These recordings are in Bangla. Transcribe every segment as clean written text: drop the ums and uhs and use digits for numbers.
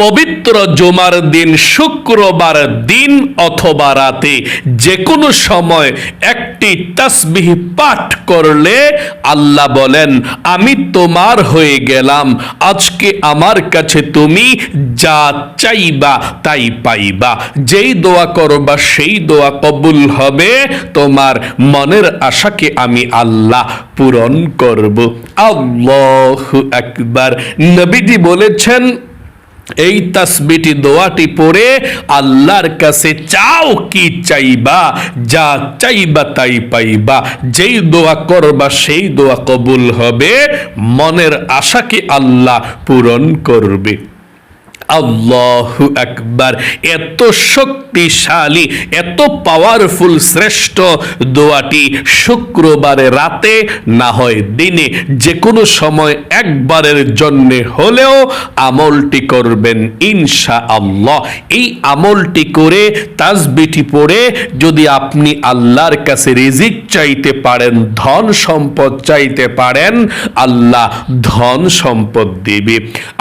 পবিত্র জুমার দিন, শুক্রবার দিন অথবা রাতে যে কোনো সময় একটি তাসবিহ পাঠ করলে আল্লাহ বলেন, আমি তোমার হয়ে গেলাম, আজকে আমার কাছে তুমি যা চাইবা তাই পাইবা। যেই দোয়া করবা সেই দোয়া কবুল হবে, তোমার মনের আশাকে আমি আল্লাহ পূরণ করব। আল্লাহু আকবার। নবীজি বলেছেন, এই তাসবিহটি দোয়াটি পড়ে আল্লাহর কাছে চাও কি চাইবা, যা চাইবা তাই পাইবা। যেই দোয়া করবা সেই দোয়া কবুল হবে, মনের আশাকে আল্লাহ পূরণ করবে। আল্লাহু আকবার। এত শক্তিশালী, এত পাওয়ারফুল, শ্রেষ্ঠ দোয়াটি শুক্রবারে রাতে না হয় দিনে, যে কোনো সময় একবারের জন্য হলেও আমলটি করবেন ইনশাআল্লাহ। এই আমলটি করে, তাসবিহটি পড়ে যদি আপনি আল্লাহর কাছে রিজিক চাইতে পারেন, ধন সম্পদ চাইতে পারেন, আল্লাহ ধন সম্পদ দিবে।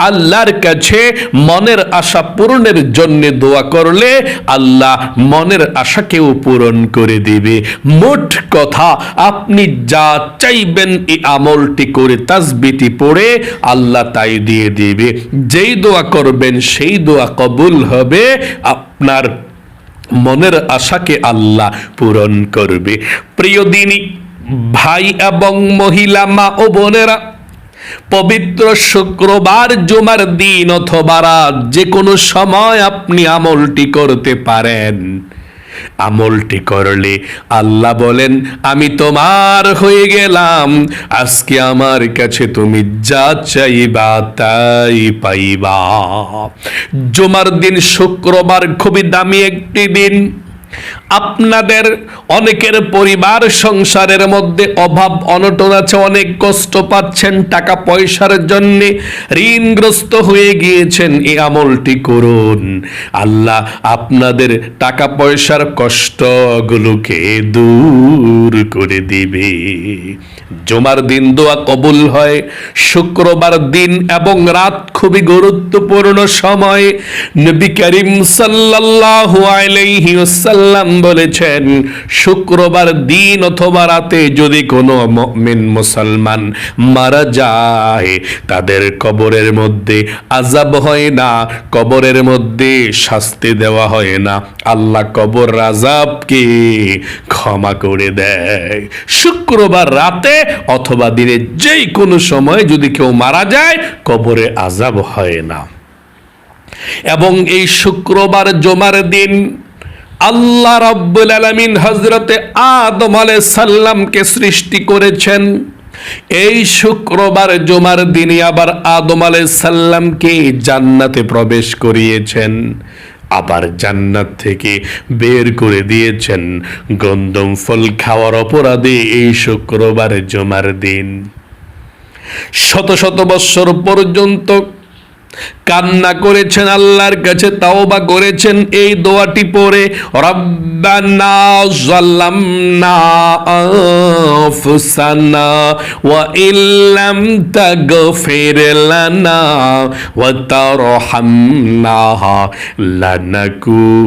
আল্লাহর কাছে মনের আশা পূরণের জন্য দোয়া করলে আল্লাহ মনের আশাকেও পূরণ করে দিবে। মোট কথা, আপনি যা চাইবেন এই আমলটি করে, তাসবিহটি পড়ে, আল্লাহ তাই দিয়ে দিবে। যেই দোয়া করবেন সেই দোয়া কবুল হবে, আপনার মনের আশাকে আল্লাহ পূরণ করবে। প্রিয় দিনী ভাই এবং মহিলা, মা ও বোনেরা, পবিত্র শুক্রবার, জুমার দিন অথবা রাত যে কোনো সময় আপনি আমলটি করতে পারেন। আমলটি করলে আল্লাহ বলেন, আমি তোমার হয়ে গেলাম, আজকে আমার কাছে তুমি যা চাইবা তাই পাইবা। জুমার দিন, শুক্রবার খুবই দামি একটি দিন। আপনাদের অনেকের পরিবার সংসারের মধ্যে অভাব অনটন আছে, অনেক কষ্ট পাচ্ছেন, টাকা পয়সার জন্য ঋণগ্রস্ত হয়ে গিয়েছেন। এই আমলটি করুন, আল্লাহ আপনাদের টাকা পয়সার কষ্টগুলোকে দূর করে দিবে। জুমার দিন দোয়া কবুল হয়। শুক্রবার দিন এবং রাত খুবই গুরুত্বপূর্ণ সময়। নবী করিম সাল্লাল্লাহু আলাইহি ওয়াসাল্লাম বলেছেন, শুক্রবার দিন অথবা রাতে যদি কোনো মুমিন মুসলমান মারা যায়, তাদের কবরের মধ্যে আযাব হয় না, কবরের মধ্যে শাস্তি দেওয়া হয় না, আল্লাহ কবর আযাবকে ক্ষমা করে দেয়। শুক্রবার রাতে অথবা দিনে যে কোনো সময় যদি কেউ মারা যায়, কবরে আযাব হয় না। এবং এই শুক্রবার জুমার দিন আল্লাহ রাব্বুল আলামিন হযরতে আদম আলাইহিস সালামকে সৃষ্টি করেছেন। এই শুক্রবার জুমার দিনে আবার আদম আলাইহিস সালামকে জান্নাতে প্রবেশ করিয়েছেন, আবার জান্নাত থেকে বের করে দিয়েছেন গন্ধম ফল খাওয়ার অপরাধে। এই শুক্রবার জুমার দিন শত শত বৎসর পর্যন্ত কান্না করেছেন, আল্লাহর কাছে তাওবা করেছেন এই দোয়াটি পড়ে, রব্বানা যালামনা আনফুসানা ওয়া ইল্লাম তাগফির লানা ওয়া তারহামনা লানাকুনান্না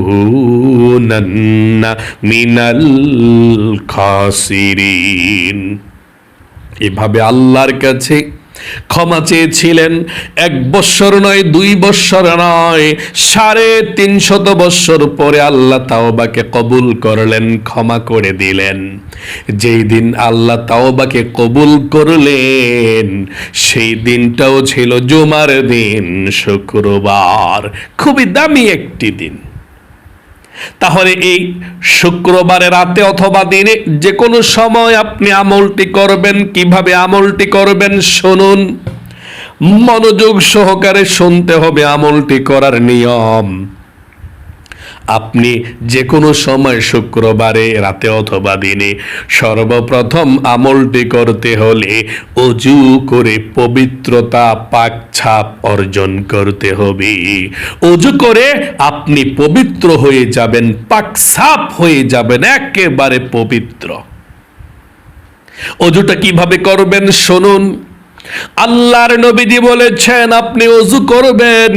মিনাল খাসিরিন। এভাবে আল্লাহর কাছে ক্ষমা চেয়েছিলেন। 1 বৎসর নয়, 2 বৎসর নয়, 350 বৎসর পরে আল্লাহ তাওবাকে কবুল করলেন, ক্ষমা করে দিলেন। যেই দিন আল্লাহ তাওবাকে কবুল করলেন, সেই দিনটাও ছিল জুমার দিন, শুক্রবার। খুবই দামি একটি দিন। তাহলে এই শুক্রবারে রাতে অথবা দিনে যে কোনো সময় আপনি আমলটি করবেন। কিভাবে আমলটি করবেন শুনুন, মনোযোগ সহকারে শুনতে হবে আমলটি করার নিয়ম। আপনি যে কোনো সময় শুক্রবারে রাতে অথবা দিনে সর্বপ্রথম আমলটি করতে হলে ওযু করে পবিত্রতা, পাক ছাপ অর্জন করতে হবে। ওযু করে আপনি পবিত্র হয়ে যাবেন, পাক ছাপ হয়ে যাবেন, একেবারে পবিত্র। ওযুটা কিভাবে করবেন শুনুন। আল্লাহর নবীজি বলেছেন আপনি ওযু করবেন,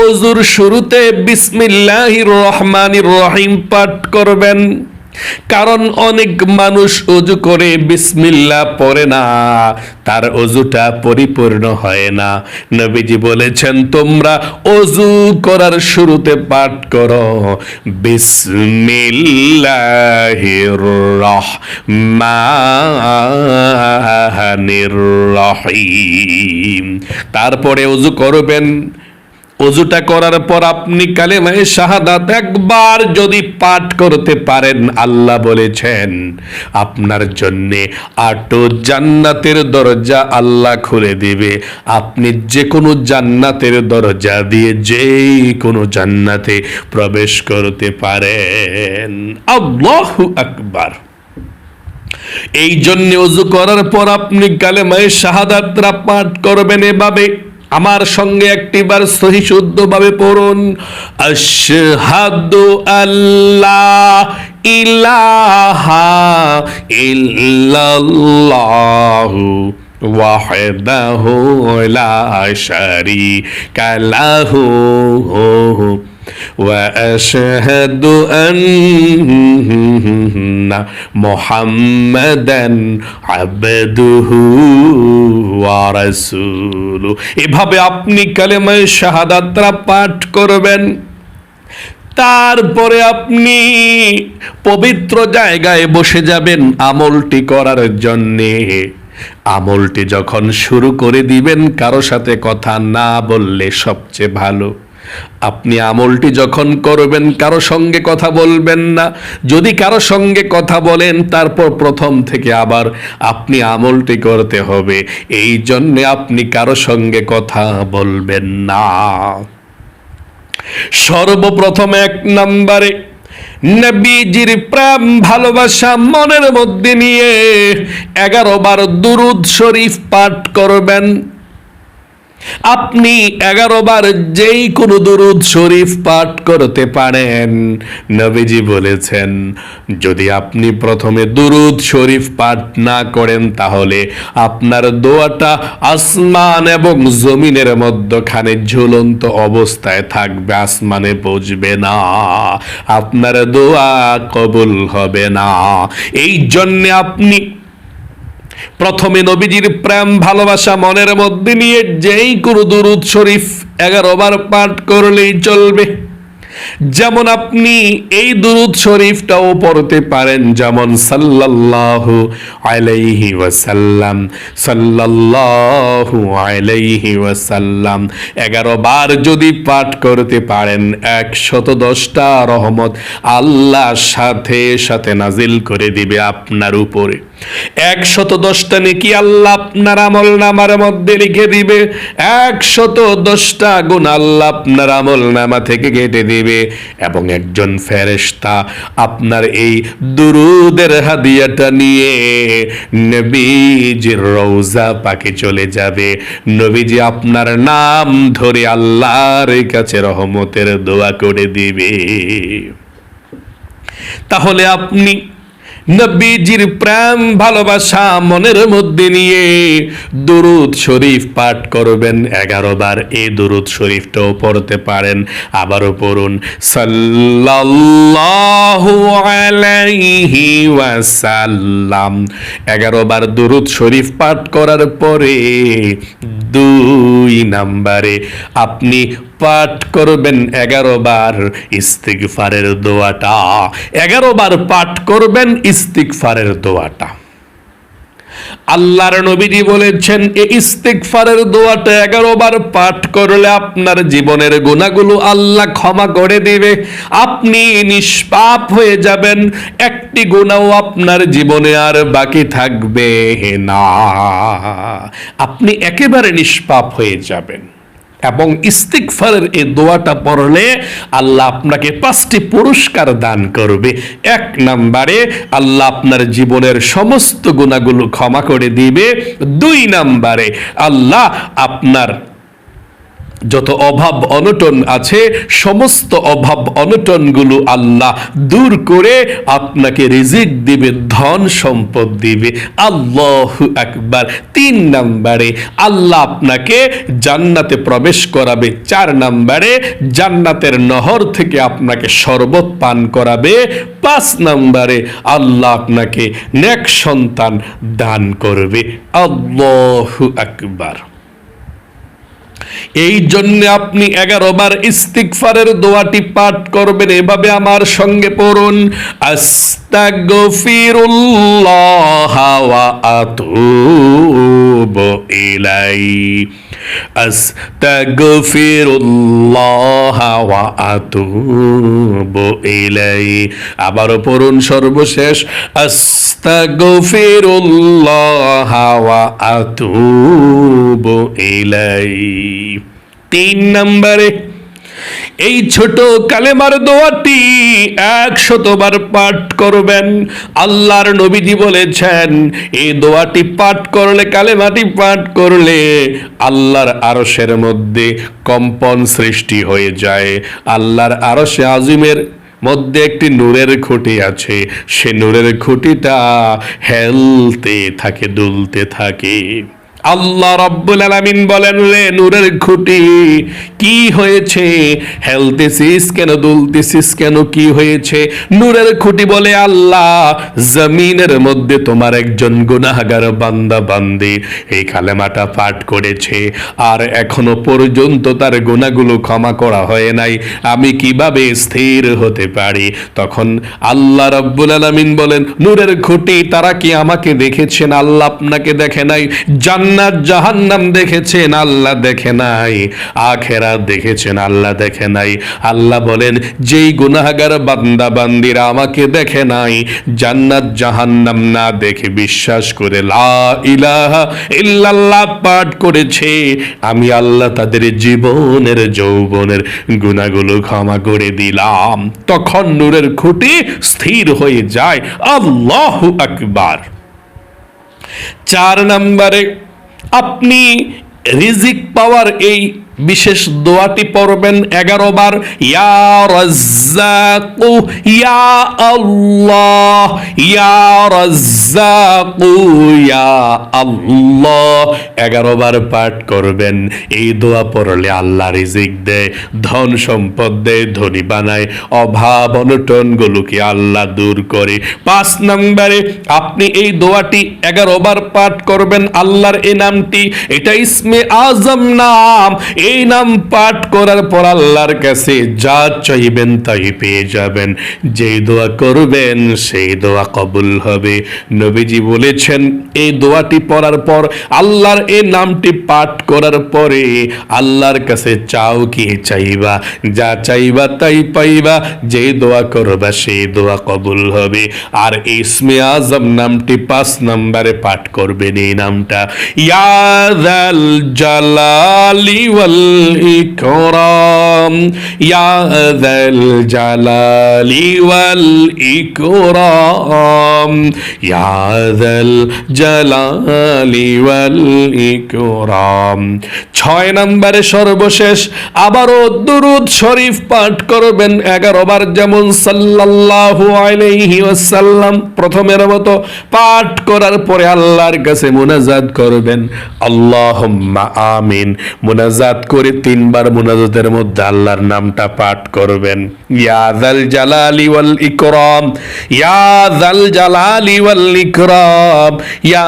ওযুর শুরুতে বিসমিল্লাহির রহমানির রহিম পাঠ করবেন। কারণ অনেক মানুষ ওযু করে বিসমিল্লাহ পড়ে না, তার ওযুটা পরিপূর্ণ হয় না। নবীজি বলেছেন তোমরা ওযু করার শুরুতে পাঠ করো বিসমিল্লাহির রহমানির রহিম। তারপরে ওযু করবেন। ওযুটা করার পর আপনি কালেমায়ে শাহাদাত একবার যদি পাঠ করতে পারেন, আল্লাহ বলেছেন আপনার জন্যে 8 জান্নাতের দরজা আল্লাহ খুলে দিবে। আপনি যে কোনো জান্নাতের দরজা দিয়ে যে কোনো জান্নাতে প্রবেশ করতে পারেন। আল্লাহু আকবার। এই জন্য ওযু করার পর আপনি কালেমায়ে শাহাদাতরা পাঠ করবেন এভাবে। আমার সঙ্গে একটিবার সহি শুদ্ধভাবে পড়ুন, আশহাদু আল্লাহ ইলাহা ইল্লাল্লাহু ওয়াহদাহু লা শারীকা লাহু وأشهد أن محمدا عبده ورسوله। এভাবে আপনি কালেমায়ে শাহাদাতরা পাঠ করবেন। তারপরে আপনি পবিত্র জায়গায় বসে যাবেন আমলটি করার জন্যে। আমলটি যখন শুরু করে দিবেন, কারো সাথে কথা না বললে সবচেয়ে ভালো। আপনি আমলটি যখন করবেন কারো সঙ্গে কথা বলবেন না। যদি কারো সঙ্গে কথা বলেন, তারপর প্রথম থেকে আবার আপনি আমলটি করতে হবে। এই জন্যে আপনি কারো সঙ্গে কথা বলবেন না। সর্বপ্রথম 1 নম্বরে নবীজির প্রেম ভালোবাসা মনের মধ্যে নিয়ে 11 বার দুরূদ শরীফ পাঠ করবেন। আপনি 11 বার যেই কোনো দুরূদ শরীফ পাঠ করতে পারেন। নবীজি বলেছেন যদি আপনি প্রথমে দুরূদ শরীফ পাঠ না করেন, তাহলে আপনার দোয়াটা আসমান এবং জমিনের মধ্যখানে ঝুলন্ত অবস্থায় থাকবে, আসমানে পৌঁছবে না, আপনার দোয়া কবুল হবে না। এই জন্য আপনি প্রথমে নবীজির প্রেম ভালোবাসা মনের মধ্যে নিয়ে যেই কোনো দুরূদ শরীফ 11 বার পাঠ করলেই চলবে। যেমন আপনি এই দুরূদ শরীফটাও পড়তে পারেন, যেমন সাল্লাল্লাহু আলাইহি ওয়াসাল্লাম, সাল্লাল্লাহু আলাইহি ওয়াসাল্লাম 11 বার যদি পাঠ করতে পারেন, 110টা রহমত আল্লাহ সাথে সাথে নাজিল করে দিবে আপনার উপরে। 110টা নেকি আল্লাহ আপনার আমলনামার মধ্যে লিখে দিবে। 110টা গুণ আল্লাহ আপনার আমলনামা থেকে কেটে দিবে। এবং একজন ফেরেশতা আপনার এই দুরূদের হাদিয়াটা নিয়ে নবীজির রওজা পাকে চলে যাবে। নবীজি আপনার নাম ধরে আল্লাহর কাছে রহমতের দোয়া করে দিবে। তাহলে আপনি নবীজির প্রেম ভালোবাসা মনের মধ্যে নিয়ে দুরূদ শরীফ পাঠ করবেন 11 বার। এই দুরূদ শরীফটাও পড়তে পারেন। আবারও পড়ুন সাল্লাল্লাহু আলাইহি ওয়াসাল্লাম। 11 বার দুরূদ শরীফ পাঠ করার পরে 2 নম্বরে আপনি পাঠ করবেন 11 বার ইস্তিগফারের দোয়াটা। 11 বার পাঠ করবেন ইস্তিগফারের দোয়াটা। আল্লাহর নবীজি বলেছেন এই ইস্তিগফারের দোয়াটা 11 বার পাঠ করলে আপনার জীবনের গুনাহগুলো আল্লাহ ক্ষমা করে দিবে। আপনি নিষ্পাপ হয়ে যাবেন, একটি গুনাহও আপনার জীবনে আর বাকি থাকবে না। আপনি একেবারে নিষ্পাপ হয়ে যাবেন। এবং ইস্তিগফারের এই দোয়াটা পড়লে আল্লাহ আপনাকে 5টি পুরস্কার দান করবে। 1 নম্বরে আল্লাহ আপনার জীবনের সমস্ত গুনাহগুলো ক্ষমা করে দিবে। 2 নম্বরে আল্লাহ আপনার যত অভাব অনটন আছে সমস্ত অভাব অনটনগুলো আল্লাহ দূর করে আপনাকে রিজিক দিবে, ধন সম্পদ দিবে। আল্লাহু আকবার। 3 নম্বরে আল্লাহ আপনাকে জান্নাতে প্রবেশ করাবে। 4 নম্বরে জান্নাতের নহর থেকে আপনাকে শরবত পান করাবে। 5 নম্বরে আল্লাহ আপনাকে নেক সন্তান দান করবে। আল্লাহু আকবার। এই জন্য আপনি 11 বার ইস্তিগফারের দোয়াটি পাঠ করবেন। এভাবে আমার সঙ্গে পড়ুন, আস্তাগফিরুল্লাহ ওয়া আতুবু ইলাইহি, আস্তাগফিরুল্লাহ ওয়া আতুবু ইলাইহি। আবারও পড়ুন সর্বশেষ, আস্তাগফিরুল্লাহ ওয়া আতুবু ইলাইহি। 3 নম্বরে এই ছোট কালেমার দোয়াটি 100 বার পাঠ করবেন। আল্লাহর নবীজি বলেছেন এই দোয়াটি পাঠ করলে, কালেমাটি পাঠ করলে আল্লাহর আরশের মধ্যে কম্পন সৃষ্টি হয়ে যায়। আল্লাহর আরশে আজিমের মধ্যে একটি নূরের খুঁটি আছে, সে নূরের খুঁটিটা হেলতে থাকে, দুলতে থাকে। আল্লাহ রাব্বুল আলামিন বলেন, রে নূরের খুঁটি কি হয়েছে, হেলতেছিস কেন, দুলতেছিস কেন, কি হয়েছে? নূরের খুঁটি বলে, আল্লাহ জমিনের মধ্যে তোমার একজন গুনাহগার বান্দা বান্দি এই কালেমাটা পাঠ করেছে, আর এখনো পর্যন্ত তার গুনাহগুলো ক্ষমা করা হয় নাই, আমি কিভাবে স্থির হতে পারি? তখন আল্লাহ রাব্বুল আলামিন বলেন, নূরের খুঁটি তারা কি আমাকে দেখেছেন? আল্লাহ আপনাকে দেখে নাই। জান্নাত জাহান্নাম দেখেছেন? আল্লাহ দেখে নাই। আখিরাত দেখেছেন? আল্লাহ দেখে নাই। আল্লাহ বলেন, যেই গুনাহগার বান্দা বান্দিরা আমাকে দেখে নাই, জান্নাত জাহান্নাম না দেখে বিশ্বাস করে লা ইলাহা ইল্লাল্লাহ পাঠ করেছে, আমি আল্লাহ তাদের জীবনের যৌবনের গুনাহগুলো ক্ষমা করে দিলাম। তখন নূরের খুঁটি স্থির হয়ে যায়। আল্লাহু আকবার। 4 নম্বরে আপনি রিজিক পাওয়ার এই বিশেষ দোয়াটি পড়বেন 11 বার, ইয়া রাজ্জাকু ইয়া আল্লাহ, ইয়া রাজ্জাকু ইয়া আল্লাহ। 11 বার পাঠ করবেন। এই দোয়া পড়লে আল্লাহ রিজিক দেয়, ধন সম্পদ দেয়, ধনী বানায়, অভাব অনটনগুলোকে আল্লাহ দূর করে। 5 নম্বরে আপনি এই দোয়াটি 11 বার পাঠ করবেন। আল্লাহর এই নামটি, এটা ইসমে আজম নাম। এই নাম পাঠ করার পর আল্লাহর কাছে যা চাইবেন তাই পেয়ে যাবেন। যেই দোয়া করবেন সেই দোয়া কবুল হবে। নবীজি বলেছেন, এই দোয়াটি পড়ার পর, আল্লাহর এই নামটি পাঠ করার পরে আল্লাহর কাছে চাও কি চাইবা, যা চাইবা তাই পাইবা। যেই দোয়া করবা সেই দোয়া কবুল হবে। আর ইসমে আজম নামটি 5 নম্বরে পাঠ করবেন। এই নামটা, ইয়া যাল জালালি ওয়াল ইকরাম, ইয়া যাল জালালি ওয়াল ইকরাম, ইয়া যাল জালালি ওয়াল ইকরাম। 6 নম্বরে সর্বশেষ আবারও দুরূদ শরীফ পাঠ করবেন 11 বার, যেমন সাল্লাল্লাহু আলাইহি ওয়াসাল্লাম। প্রথমের মতো পাঠ করার পরে আল্লাহর কাছে মুনাজাত করবেন, আল্লাহুম্মা আমিন। মুনাজাত করে 3 বার মুনাজাতের মধ্যে আল্লাহর নামটা পাঠ করবেন, ইয়া যাল জালালি ওয়াল ইকরাম, ইয়া যাল জালালি ওয়াল ইকরাম, ইয়া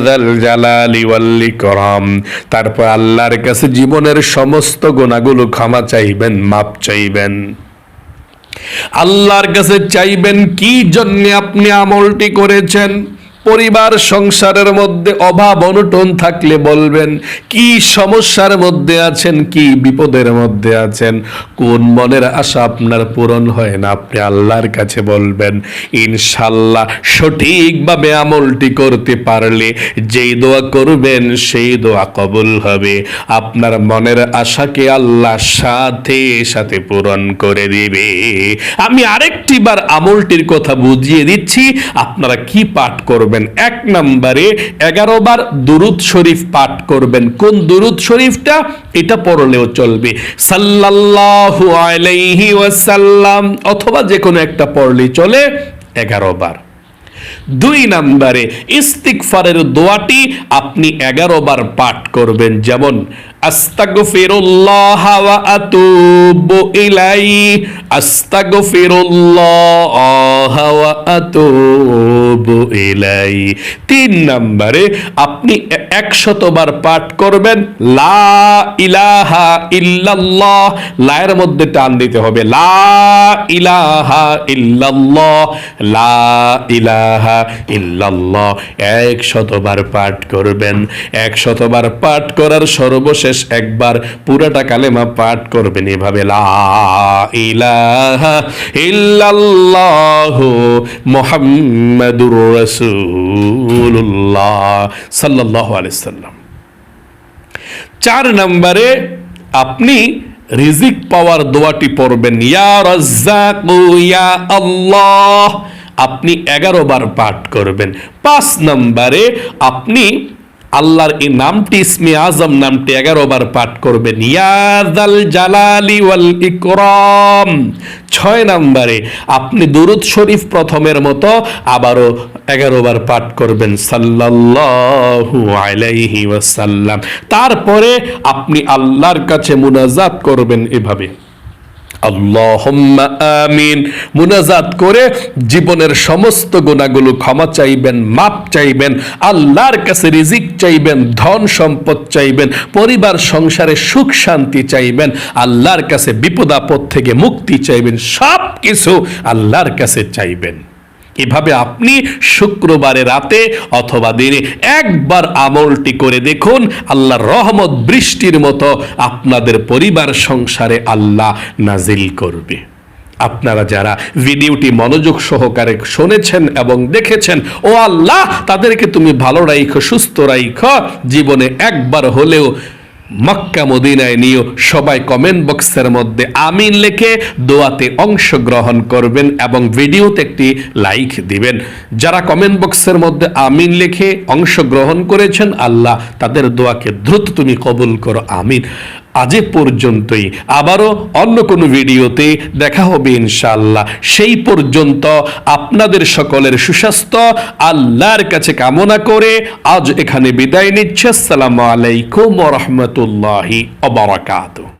যাল জালালি ওয়াল ইকরাম। তারপর আল্লাহর কাছে জীবনের সমস্ত গুনাহগুলো ক্ষমা চাইবেন, মাপ চাইবেন। আল্লাহর কাছে চাইবেন কি জন্য আপনি আমলটি করেছেন। পরিবার সংসারের মধ্যে অভাব অনটন থাকলে বলবেন, কি সমস্যার মধ্যে আছেন, কি বিপদের মধ্যে আছেন, কোন মনের আশা আপনার পূরণ হয় না, আপনি আল্লাহর কাছে বলবেন। ইনশাআল্লাহ সঠিকভাবে আমলটি করতে পারলে যেই দোয়া করবেন সেই দোয়া কবুল হবে। আপনার মনের আশাকে আল্লাহ সাথে সাথে পূরণ করে দিবে। আমি আরেকটি বার আমলটির কথা বুঝিয়ে দিচ্ছি, আপনারা কি পাঠ করবেন করবেন। 1 নম্বরে 11 বার দুরূদ শরীফ পাঠ করবেন। কোন দুরূদ শরীফটা? এটা পড়লেও চলবে, সাল্লাল্লাহু আলাইহি ওয়াসাল্লাম, অথবা যে কোনো একটা পড়লেই চলে 11 বার। 2 নম্বরে ইস্তিগফারের দোয়াটি আপনি 11 বার পাঠ করবেন, যেমন আস্তাগফিরুল্লাহ ওয়া আতুবু ইলাইহি, আস্তাগফিরুল্লাহ ওয়া আতুবু ইলাইহি। 3 নম্বরে আপনি 100 বার পাঠ করবেন লা ইলাহা ইল্লাল্লাহ, লায়ের মধ্যে টান দিতে হবে, লা ইলাহা ইল্লাল্লাহ, লা ইলাহা ইল্লাল্লাহ। 100 বার পাঠ করবেন। 100 বার পাঠ করার সর্বশেষ একবার পুরাটা কালেমা পাঠ করবেন এভাবে, লা ইলাহা ইল্লাল্লাহু মুহাম্মাদুর রাসূলুল্লাহ সাল্লাল্লাহু আলাইহি সাল্লাম। 4 নম্বরে আপনি রিজিক পাওয়ার দোয়াটি পড়বেন, ইয়া রাজ্জাকু ইয়া আল্লাহ, আপনি 11 বার পাঠ করবেন। 5 নম্বরে আপনি আল্লাহর এই নামটি, ইসমে আজম নামটি 11 বার পাঠ করবেন, ইয়া যাল জালালি ওয়াল ইকরাম। 6 নম্বরে আপনি দুরূদ শরীফ প্রথমের মতো আবারও 11 বার পাঠ করবেন, সাল্লাল্লাহু আলাইহি ওয়াসাল্লাম। তারপরে আপনি আল্লাহর কাছে মুনাজাত করবেন এভাবে, আল্লাহুম্মা আমিন। মুনাজাত করে জীবনের সমস্ত গুনাহগুলো ক্ষমা চাইবেন, মাপ চাইবেন, আল্লাহর কাছে রিজিক চাইবেন, ধন সম্পদ চাইবেন, পরিবার সংসারে সুখ শান্তি চাইবেন, আল্লাহর কাছে বিপদ আপদ থেকে মুক্তি চাইবেন, সব কিছু আল্লাহর কাছে চাইবেন। এভাবে আপনি শুক্রবারে রাতে অথবা দিনে একবার আমলটি করে দেখুন, আল্লাহর রহমত বৃষ্টির মতো আপনাদের পরিবার সংসারে আল্লাহ নাজিল করবে। আপনারা যারা ভিডিওটি মনোযোগ সহকারে শুনেছেন এবং দেখেছেন, ও আল্লাহ তাদেরকে তুমি ভালো রাখো, সুস্থ রাখো, জীবনে একবার হলেও মক্কা মদিনায় নিয়ে সবাই কমেন্ট বক্সের মধ্যে আমিন লিখে দোয়াতে অংশগ্রহণ করবেন এবং ভিডিওতে একটি লাইক দিবেন। যারা কমেন্ট বক্সের মধ্যে আমিন লিখে অংশগ্রহণ করেছেন, আল্লাহ তাদের দোয়াকে দ্রুত তুমি কবুল করো, আমিন। আজ পর্যন্তই, আবারও অন্য কোনো ভিডিওতে দেখা হবে ইনশাআল্লাহ। সেই পর্যন্ত আপনাদের সকলের সুস্বাস্থ্য আল্লাহর কাছে কামনা করে আজ এখানে বিদায় নিচ্ছে। আসসালামু আলাইকুম ওয়া রাহমাতুল্লাহি ওয়া বারাকাতুহু।